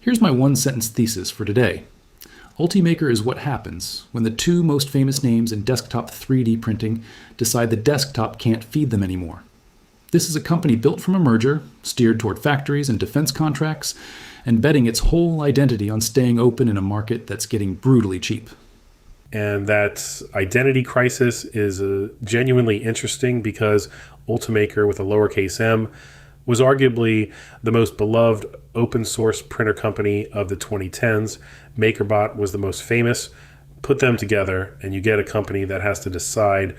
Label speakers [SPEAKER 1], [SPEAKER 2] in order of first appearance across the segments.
[SPEAKER 1] Here's my one-sentence thesis for today. UltiMaker is what happens when the two most famous names in desktop 3D printing decide the desktop can't feed them anymore. This is a company built from a merger, steered toward factories and defense contracts, and betting its whole identity on staying open in a market that's getting brutally cheap.
[SPEAKER 2] And that identity crisis is genuinely interesting because UltiMaker, with a lowercase m, was arguably the most beloved open source printer company of the 2010s. MakerBot was the most famous. Put them together and you get a company that has to decide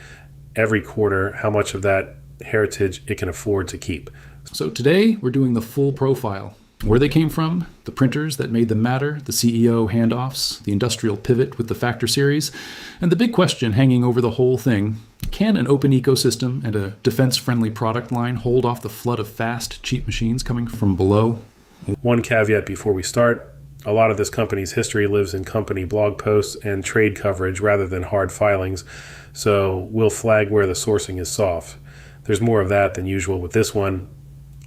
[SPEAKER 2] every quarter how much of that heritage it can afford to keep.
[SPEAKER 1] So today we're doing the full profile. Where they came from, the printers that made them matter, the CEO handoffs, the industrial pivot with the Factor series, and the big question hanging over the whole thing, can an open ecosystem and a defense-friendly product line hold off the flood of fast, cheap machines coming from below?
[SPEAKER 2] One caveat before we start, a lot of this company's history lives in company blog posts and trade coverage rather than hard filings, so we'll flag where the sourcing is soft. There's more of that than usual with this one.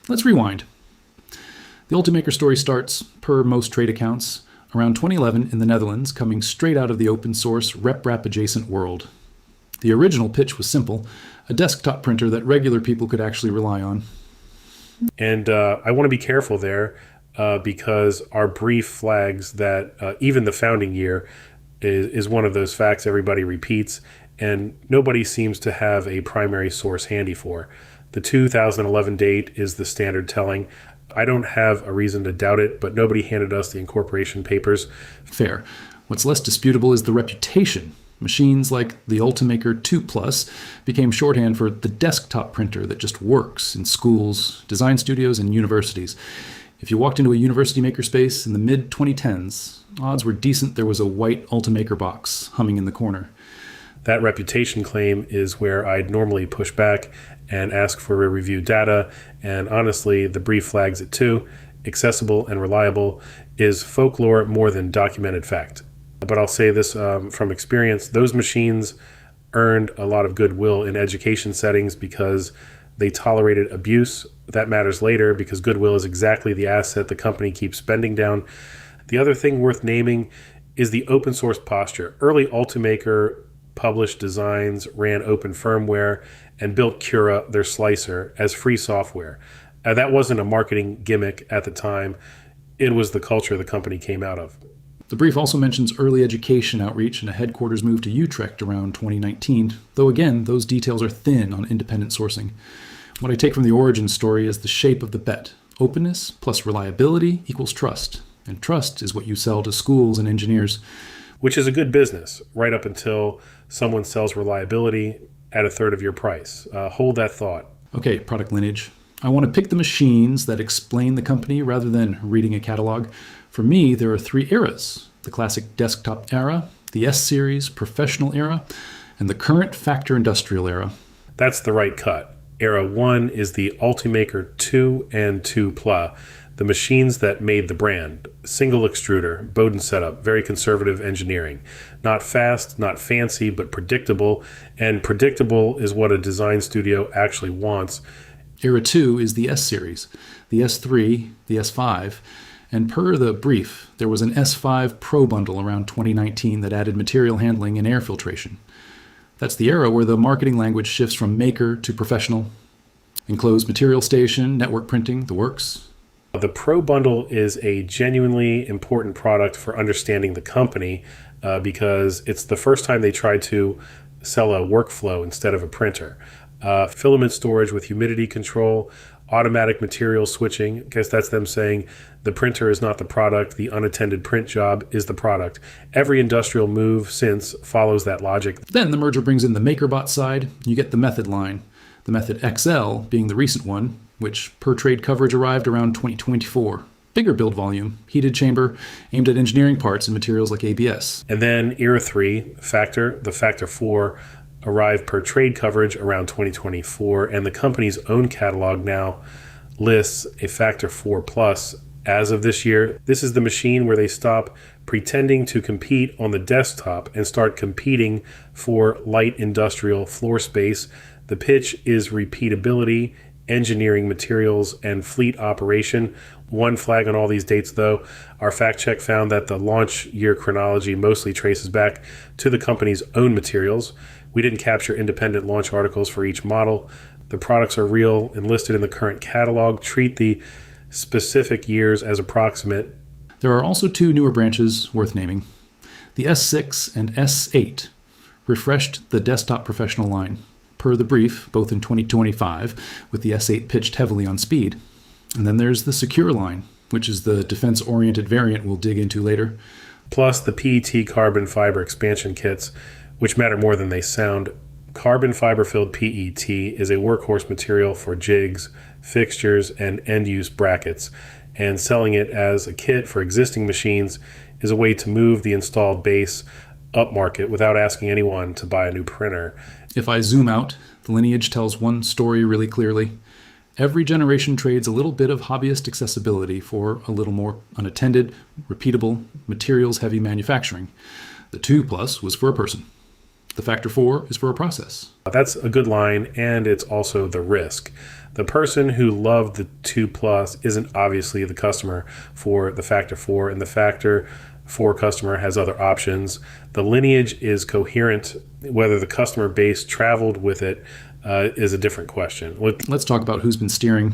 [SPEAKER 1] Let's rewind. The UltiMaker story starts, per most trade accounts, around 2011 in the Netherlands, coming straight out of the open source RepRap adjacent world. The original pitch was simple, a desktop printer that regular people could actually rely on.
[SPEAKER 2] And I want to be careful there because our brief flags that even the founding year is one of those facts everybody repeats and nobody seems to have a primary source handy for. The 2011 date is the standard telling. I don't have a reason to doubt it, but nobody handed us the incorporation papers.
[SPEAKER 1] Fair. What's less disputable is the reputation. Machines like the UltiMaker 2 Plus became shorthand for the desktop printer that just works in schools, design studios, and universities. If you walked into a university makerspace in the mid-2010s, odds were decent there was a white UltiMaker box humming in the corner.
[SPEAKER 2] That reputation claim is where I'd normally push back and ask for a review data, and honestly, the brief flags it too. Accessible and reliable is folklore more than documented fact. But I'll say this from experience, those machines earned a lot of goodwill in education settings because they tolerated abuse. That matters later because goodwill is exactly the asset the company keeps spending down. The other thing worth naming is the open source posture. Early UltiMaker published designs, ran open firmware, and built Cura, their slicer, as free software. That wasn't a marketing gimmick at the time. It was the culture the company came out of.
[SPEAKER 1] The brief also mentions early education outreach and a headquarters move to Utrecht around 2019, though again, those details are thin on independent sourcing. What I take from the origin story is the shape of the bet. Openness plus reliability equals trust, and trust is what you sell to schools and engineers.
[SPEAKER 2] Which is a good business, right up until someone sells reliability at a third of your price. Hold that thought.
[SPEAKER 1] Okay, product lineage. I want to pick the machines that explain the company rather than reading a catalog. For me, there are three eras: the classic desktop era, the S-series professional era, and the current factor industrial era.
[SPEAKER 2] That's the right cut. Era 1 is the UltiMaker 2 and 2 Plus, the machines that made the brand. Single extruder, Bowden setup, very conservative engineering. Not fast, not fancy, but predictable. And predictable is what a design studio actually wants.
[SPEAKER 1] Era 2 is the S-series, the S3, the S5, and per the brief, there was an S5 Pro bundle around 2019 that added material handling and air filtration. That's the era where the marketing language shifts from maker to professional. Enclosed material station, network printing, the works.
[SPEAKER 2] The Pro Bundle is a genuinely important product for understanding the company because it's the first time they tried to sell a workflow instead of a printer. Filament storage with humidity control, automatic material switching. I guess that's them saying the printer is not the product, the unattended print job is the product. Every industrial move since follows that logic.
[SPEAKER 1] Then the merger brings in the MakerBot side. You get the Method line, the Method XL being the recent one, which per trade coverage arrived around 2024. Bigger build volume, heated chamber, aimed at engineering parts and materials like ABS.
[SPEAKER 2] And then Era 3, Factor, the Factor 4, arrived per trade coverage around 2024, and the company's own catalog now lists a Factor 4 Plus as of this year. This is the machine where they stop pretending to compete on the desktop and start competing for light industrial floor space. The pitch is repeatability engineering, materials, and fleet operation. One flag on all these dates, though, our fact check found that the launch year chronology mostly traces back to the company's own materials. We didn't capture independent launch articles for each model. The products are real and listed in the current catalog. Treat the specific years as approximate.
[SPEAKER 1] There are also two newer branches worth naming. The S6 and S8 refreshed the desktop professional line, per the brief, both in 2025, with the S8 pitched heavily on speed. And then there's the Secure line, which is the defense-oriented variant we'll dig into later.
[SPEAKER 2] Plus the PET carbon fiber expansion kits, which matter more than they sound. Carbon fiber-filled PET is a workhorse material for jigs, fixtures, and end-use brackets, and selling it as a kit for existing machines is a way to move the installed base upmarket without asking anyone to buy a new printer.
[SPEAKER 1] If I zoom out, the lineage tells one story really clearly. Every generation trades a little bit of hobbyist accessibility for a little more unattended, repeatable, materials-heavy manufacturing. The 2 Plus was for a person. The Factor 4 is for a process.
[SPEAKER 2] That's a good line, and it's also the risk. The person who loved the 2 Plus isn't obviously the customer for the Factor 4, and the Factor 4 customer has other options. The lineage is coherent. Whether the customer base traveled with it is a different question.
[SPEAKER 1] Let's talk about who's been steering.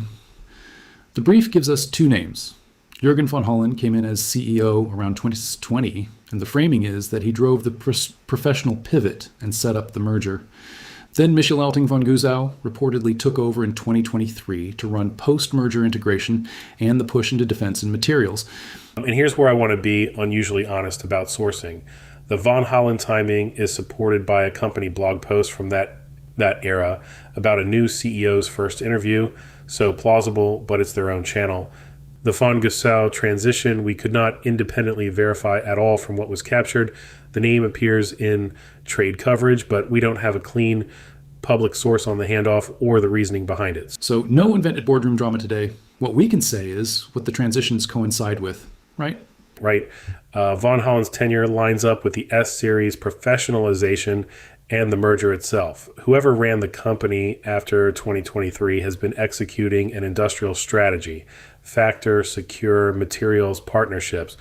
[SPEAKER 1] The brief gives us two names. Jürgen von Hollen came in as CEO around 2020, and the framing is that he drove the professional pivot and set up the merger. Then Michel Alting von Gusau reportedly took over in 2023 to run post-merger integration and the push into defense and materials.
[SPEAKER 2] And here's where I want to be unusually honest about sourcing. The von Hollen timing is supported by a company blog post from that era about a new CEO's first interview, so plausible, but it's their own channel. The von Gusau transition we could not independently verify at all from what was captured. The name appears in trade coverage, but we don't have a clean public source on the handoff or the reasoning behind it.
[SPEAKER 1] So no invented boardroom drama today. What we can say is what the transitions coincide with, right?
[SPEAKER 2] Right. Von Hollen's tenure lines up with the S-Series professionalization and the merger itself. Whoever ran the company after 2023 has been executing an industrial strategy, factor, secure, materials, partnerships.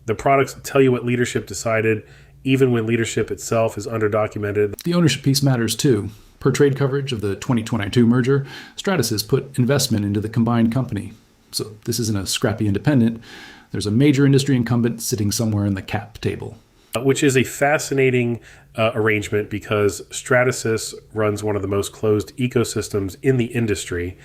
[SPEAKER 2] The products tell you what leadership decided, even when leadership itself is underdocumented.
[SPEAKER 1] The ownership piece matters too. Per trade coverage of the 2022 merger, Stratasys put investment into the combined company. So this isn't a scrappy independent. There's a major industry incumbent sitting somewhere in the cap table.
[SPEAKER 2] Which is a fascinating arrangement because Stratasys runs one of the most closed ecosystems in the industry,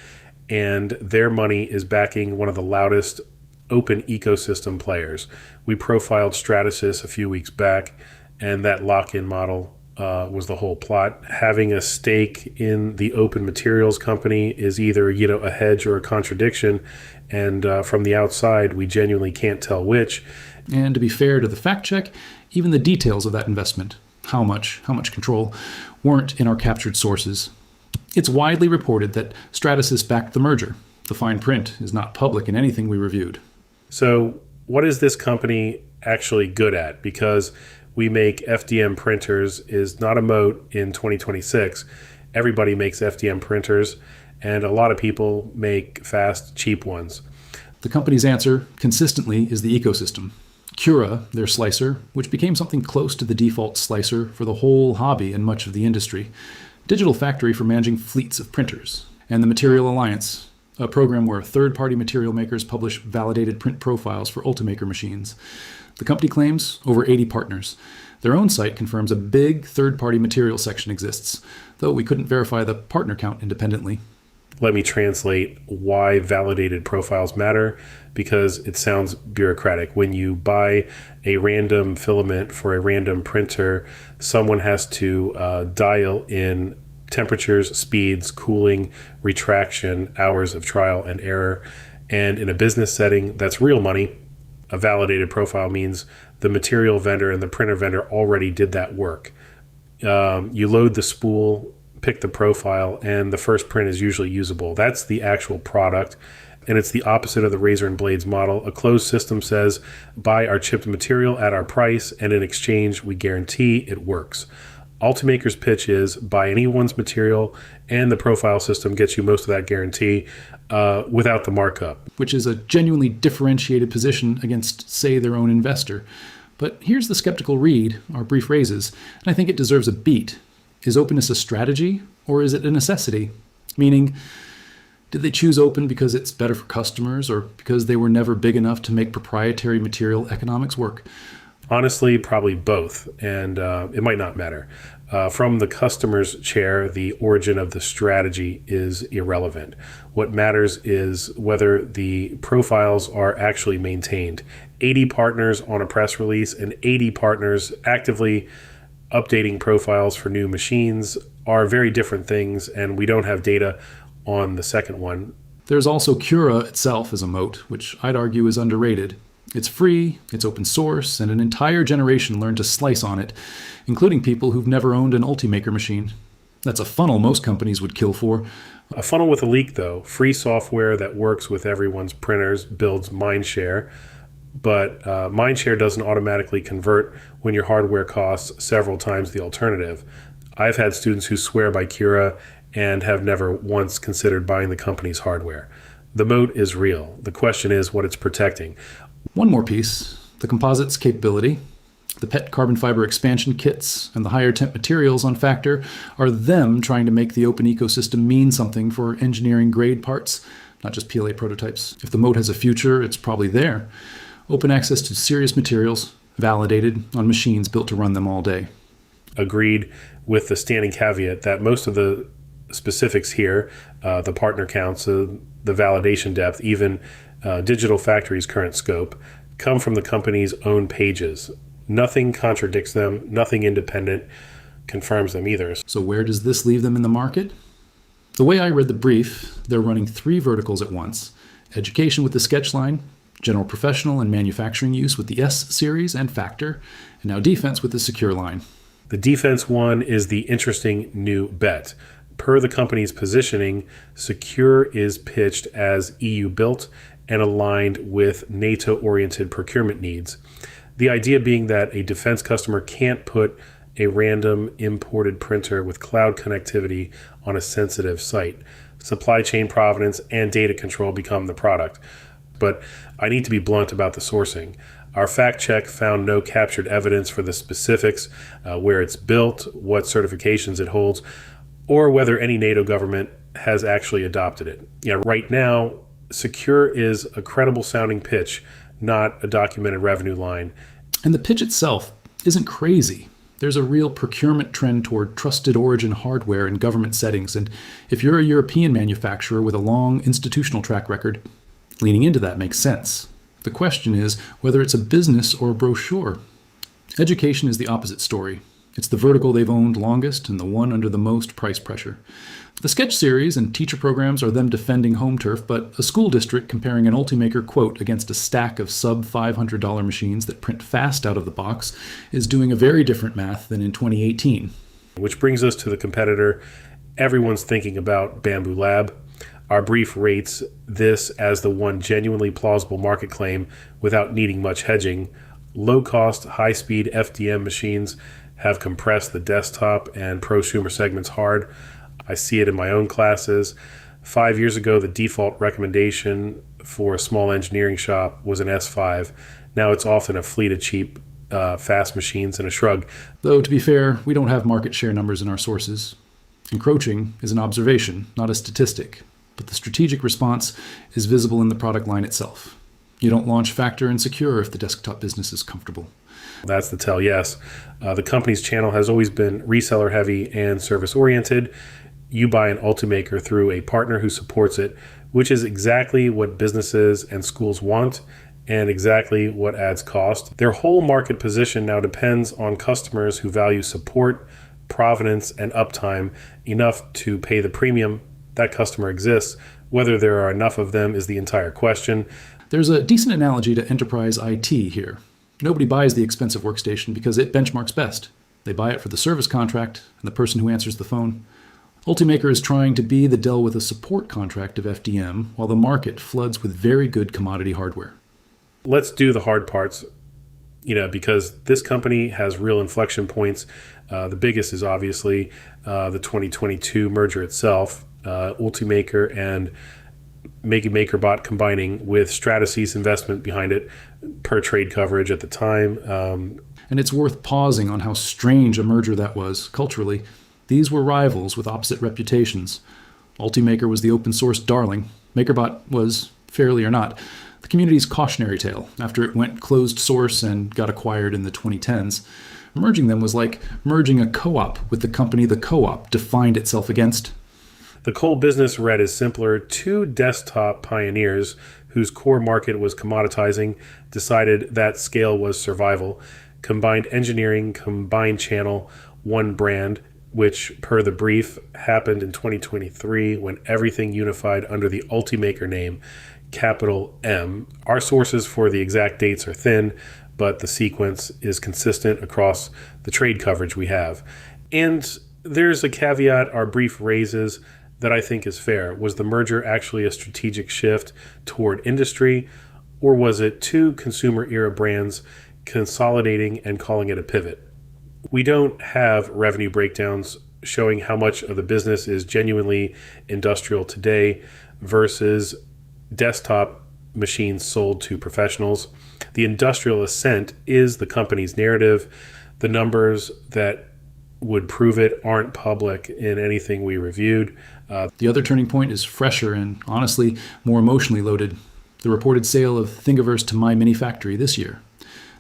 [SPEAKER 2] and their money is backing one of the loudest open ecosystem players. We profiled Stratasys a few weeks back, and that lock-in model was the whole plot. Having a stake in the open materials company is either a hedge or a contradiction, and from the outside, we genuinely can't tell which.
[SPEAKER 1] And to be fair to the fact check, even the details of that investment, how much control, weren't in our captured sources. It's widely reported that Stratasys backed the merger. The fine print is not public in anything we reviewed.
[SPEAKER 2] So what is this company actually good at? Because we make FDM printers is not a moat in 2026. Everybody makes FDM printers, and a lot of people make fast, cheap ones.
[SPEAKER 1] The company's answer consistently is the ecosystem. Cura, their slicer, which became something close to the default slicer for the whole hobby and much of the industry. Digital Factory for managing fleets of printers. And the Material Alliance, a program where third-party material makers publish validated print profiles for UltiMaker machines. The company claims over 80 partners. Their own site confirms a big third-party material section exists, though we couldn't verify the partner count independently.
[SPEAKER 2] Let me translate why validated profiles matter, because it sounds bureaucratic. When you buy a random filament for a random printer, someone has to dial in temperatures, speeds, cooling, retraction, hours of trial and error. And in a business setting, that's real money. A validated profile means the material vendor and the printer vendor already did that work. You load the spool, pick the profile, and the first print is usually usable. That's the actual product, and it's the opposite of the razor and blades model. A closed system says, buy our chipped material at our price, and in exchange, we guarantee it works. UltiMaker's pitch is buy anyone's material, and the profile system gets you most of that guarantee without the markup.
[SPEAKER 1] Which is a genuinely differentiated position against, say, their own investor. But here's the skeptical read our brief raises, and I think it deserves a beat. Is openness a strategy, or is it a necessity? Meaning, did they choose open because it's better for customers, or because they were never big enough to make proprietary material economics work?
[SPEAKER 2] Honestly, probably both, and it might not matter. From the customer's chair, the origin of the strategy is irrelevant. What matters is whether the profiles are actually maintained. 80 partners on a press release and 80 partners actively updating profiles for new machines are very different things, and we don't have data on the second one.
[SPEAKER 1] There's also Cura itself as a moat, which I'd argue is underrated. It's free, it's open source, and an entire generation learned to slice on it, including people who've never owned an UltiMaker machine. That's a funnel most companies would kill for.
[SPEAKER 2] A funnel with a leak, though. Free software that works with everyone's printers builds mindshare, but mindshare doesn't automatically convert when your hardware costs several times the alternative. I've had students who swear by Cura and have never once considered buying the company's hardware. The moat is real. The question is what it's protecting.
[SPEAKER 1] One more piece, the composites capability. The PET carbon fiber expansion kits and the higher temp materials on Factor are them trying to make the open ecosystem mean something for engineering grade parts, not just PLA prototypes. If the moat has a future, it's probably there. Open access to serious materials, validated on machines built to run them all day.
[SPEAKER 2] Agreed, with the standing caveat that most of the specifics here, the partner counts, the validation depth, even Digital Factory's current scope, come from the company's own pages. Nothing contradicts them, nothing independent confirms them either.
[SPEAKER 1] So where does this leave them in the market? The way I read the brief, they're running 3 verticals at once. Education with the sketch line, general professional and manufacturing use with the S series and Factor, and now defense with the secure line.
[SPEAKER 2] The defense one is the interesting new bet. Per the company's positioning, Secure is pitched as EU built and aligned with NATO-oriented procurement needs. The idea being that a defense customer can't put a random imported printer with cloud connectivity on a sensitive site. Supply chain provenance and data control become the product. But I need to be blunt about the sourcing. Our fact check found no captured evidence for the specifics, where it's built, what certifications it holds, or whether any NATO government has actually adopted it. Right now, Secure is a credible sounding pitch, not a documented revenue line.
[SPEAKER 1] And the pitch itself isn't crazy. There's a real procurement trend toward trusted origin hardware in government settings, and if you're a European manufacturer with a long institutional track record, leaning into that makes sense. The question is whether it's a business or a brochure. Education is the opposite story. It's the vertical they've owned longest and the one under the most price pressure. The sketch series and teacher programs are them defending home turf, but a school district comparing an UltiMaker quote against a stack of sub-$500 machines that print fast out of the box is doing a very different math than in 2018.
[SPEAKER 2] Which brings us to the competitor everyone's thinking about, Bambu Lab. Our brief rates this as the one genuinely plausible market claim without needing much hedging. Low-cost, high-speed FDM machines have compressed the desktop and prosumer segments hard. I see it in my own classes. 5 years ago, the default recommendation for a small engineering shop was an S5. Now it's often a fleet of cheap, fast machines and a shrug.
[SPEAKER 1] Though, to be fair, we don't have market share numbers in our sources. Encroaching is an observation, not a statistic. But the strategic response is visible in the product line itself. You don't launch Factor and Secure if the desktop business is comfortable.
[SPEAKER 2] That's the tell, yes. The company's channel has always been reseller heavy and service oriented. You buy an UltiMaker through a partner who supports it, which is exactly what businesses and schools want and exactly what adds cost. Their whole market position now depends on customers who value support, provenance, and uptime enough to pay the premium. That customer exists. Whether there are enough of them is the entire question.
[SPEAKER 1] There's a decent analogy to enterprise IT here. Nobody buys the expensive workstation because it benchmarks best. They buy it for the service contract and the person who answers the phone. UltiMaker is trying to be the Dell with a support contract of FDM, while the market floods with very good commodity hardware.
[SPEAKER 2] Let's do the hard parts, because this company has real inflection points The biggest is obviously the 2022 merger itself, UltiMaker and MakerBot combining with Stratasys investment behind it per trade coverage at the time.
[SPEAKER 1] And it's worth pausing on how strange a merger that was culturally. These were rivals with opposite reputations. UltiMaker was the open source darling. MakerBot was, fairly or not, the community's cautionary tale after it went closed source and got acquired in the 2010s. Merging them was like merging a co-op with the company the co-op defined itself against.
[SPEAKER 2] The coal business read as simpler. Two desktop pioneers whose core market was commoditizing decided that scale was survival. Combined engineering, combined channel, one brand, which per the brief happened in 2023 when everything unified under the UltiMaker name, capital M. Our sources for the exact dates are thin, but the sequence is consistent across the trade coverage we have. And there's a caveat our brief raises that I think is fair. Was the merger actually a strategic shift toward industry, or was it two consumer-era brands consolidating and calling it a pivot? We don't have revenue breakdowns showing how much of the business is genuinely industrial today versus desktop machines sold to professionals. The industrial ascent is the company's narrative. The numbers that would prove it aren't public in anything we reviewed.
[SPEAKER 1] The other turning point is fresher and, honestly, more emotionally loaded. The reported sale of Thingiverse to My Mini Factory this year.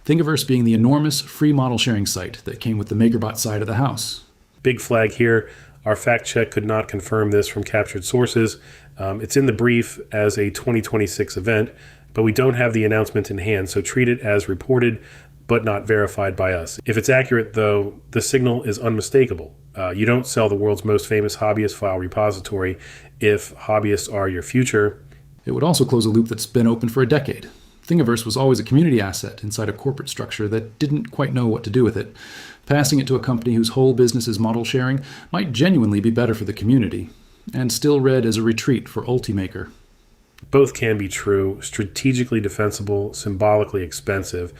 [SPEAKER 1] Thingiverse being the enormous free model sharing site that came with the MakerBot side of the house.
[SPEAKER 2] Big flag here. Our fact check could not confirm this from captured sources. It's in the brief as a 2026 event, but we don't have the announcement in hand, so treat it as reported but not verified by us. If it's accurate, though, the signal is unmistakable. You don't sell the world's most famous hobbyist file repository if hobbyists are your future.
[SPEAKER 1] It would also close a loop that's been open for a decade. Thingiverse was always a community asset inside a corporate structure that didn't quite know what to do with it. Passing it to a company whose whole business is model sharing might genuinely be better for the community, and still read as a retreat for UltiMaker.
[SPEAKER 2] Both can be true, strategically defensible, symbolically expensive.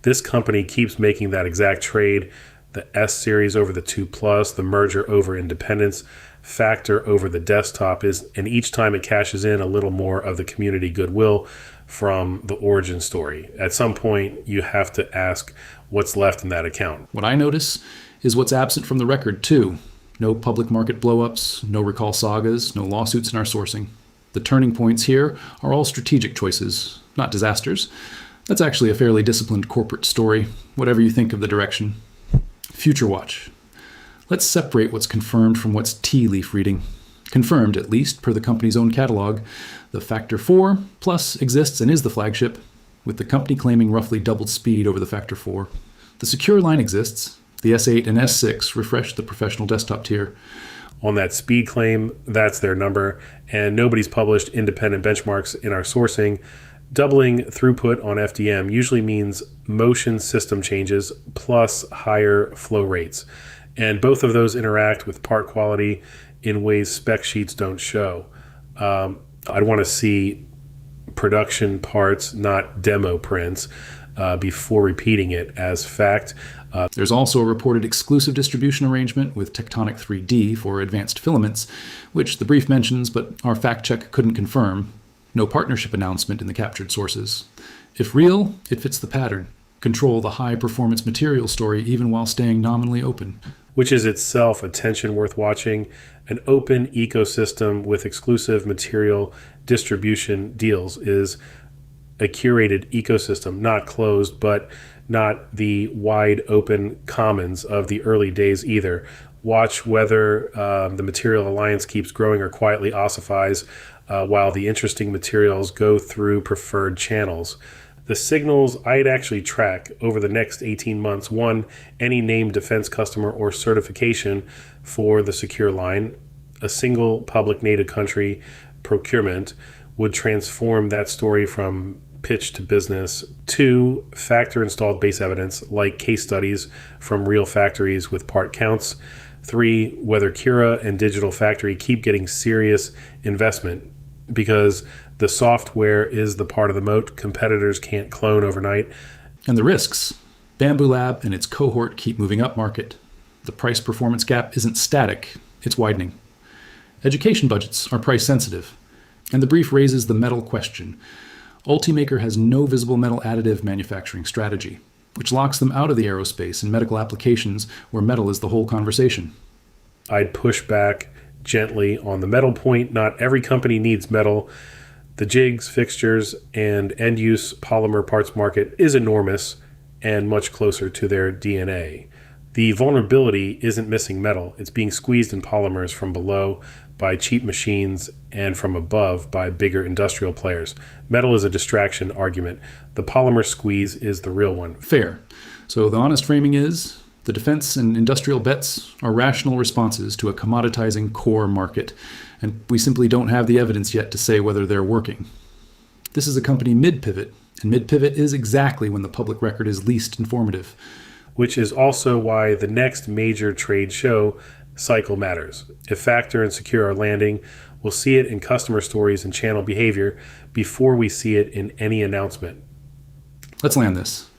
[SPEAKER 2] This company keeps making that exact trade, the S series over the 2 Plus, the merger over independence, factor over the desktop and each time it cashes in a little more of the community goodwill from the origin story. At some point, you have to ask what's left in that account.
[SPEAKER 1] What I notice is what's absent from the record, too. No public market blowups, no recall sagas, no lawsuits in our sourcing. The turning points here are all strategic choices, not disasters. That's actually a fairly disciplined corporate story, whatever you think of the direction. Future Watch. Let's separate what's confirmed from what's tea leaf reading. Confirmed, at least, per the company's own catalog. The Factor 4 Plus exists and is the flagship, with the company claiming roughly doubled speed over the Factor 4. The Secure line exists. The S8 and S6 refreshed the professional desktop tier.
[SPEAKER 2] On that speed claim, that's their number, and nobody's published independent benchmarks in our sourcing. Doubling throughput on FDM usually means motion system changes plus higher flow rates. And both of those interact with part quality in ways spec sheets don't show. I'd want to see production parts, not demo prints, before repeating it as fact.
[SPEAKER 1] There's also a reported exclusive distribution arrangement with Tectonic 3D for advanced filaments, which the brief mentions, but our fact check couldn't confirm. No partnership announcement in the captured sources. If real, it fits the pattern. Control the high-performance material story even while staying nominally open.
[SPEAKER 2] Which is itself a tension worth watching. An open ecosystem with exclusive material distribution deals is a curated ecosystem, not closed, but not the wide open commons of the early days either. Watch whether the Material Alliance keeps growing or quietly ossifies while the interesting materials go through preferred channels. The signals I'd actually track over the next 18 months. One, any named defense customer or certification for the Secure line. A single public native country procurement would transform that story from pitch to business. Two, factor installed base evidence like case studies from real factories with part counts. Three, whether Cura and Digital Factory keep getting serious investment because the software is the part of the moat competitors can't clone overnight.
[SPEAKER 1] And the risks. Bambu Lab and its cohort keep moving up market. The price-performance gap isn't static, it's widening. Education budgets are price-sensitive. And the brief raises the metal question. UltiMaker has no visible metal additive manufacturing strategy, which locks them out of the aerospace and medical applications where metal is the whole conversation.
[SPEAKER 2] I'd push back gently on the metal point. Not every company needs metal. The jigs, fixtures, and end-use polymer parts market is enormous and much closer to their DNA. The vulnerability isn't missing metal. It's being squeezed in polymers from below by cheap machines and from above by bigger industrial players. Metal is a distraction argument. The polymer squeeze is the real one.
[SPEAKER 1] Fair. So the honest framing is, the defense and industrial bets are rational responses to a commoditizing core market, and we simply don't have the evidence yet to say whether they're working. This is a company mid-pivot, and mid-pivot is exactly when the public record is least informative.
[SPEAKER 2] Which is also why the next major trade show cycle matters. If Factor and Secure are landing, we'll see it in customer stories and channel behavior before we see it in any announcement.
[SPEAKER 1] Let's land this.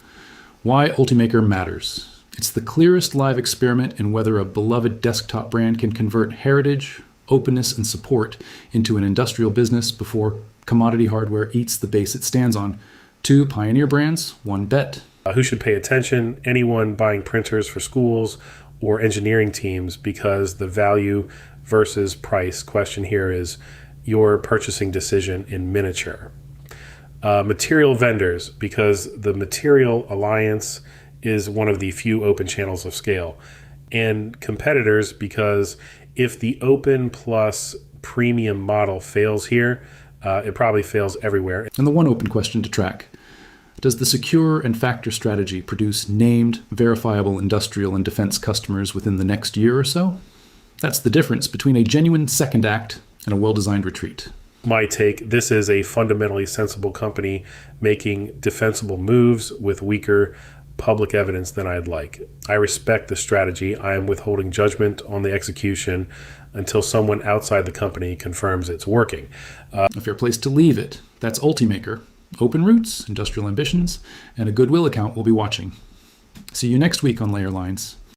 [SPEAKER 1] Why UltiMaker matters. It's the clearest live experiment in whether a beloved desktop brand can convert heritage, openness, and support into an industrial business before commodity hardware eats the base it stands on. 2 pioneer brands, 1 bet.
[SPEAKER 2] Who should pay attention? Anyone buying printers for schools or engineering teams, because the value versus price question here is your purchasing decision in miniature. Material vendors, because the Material Alliance is one of the few open channels of scale. And competitors, because if the open plus premium model fails here, it probably fails everywhere.
[SPEAKER 1] And the one open question to track. Does the Secure and Factor strategy produce named, verifiable industrial and defense customers within the next year or so? That's the difference between a genuine second act and a well-designed retreat.
[SPEAKER 2] My take, this is a fundamentally sensible company making defensible moves with weaker public evidence than I'd like. I respect the strategy. I am withholding judgment on the execution until someone outside the company confirms it's working.
[SPEAKER 1] A fair place to leave it. That's UltiMaker. Open roots, industrial ambitions, and a goodwill account we'll be watching. See you next week on Layer Lines.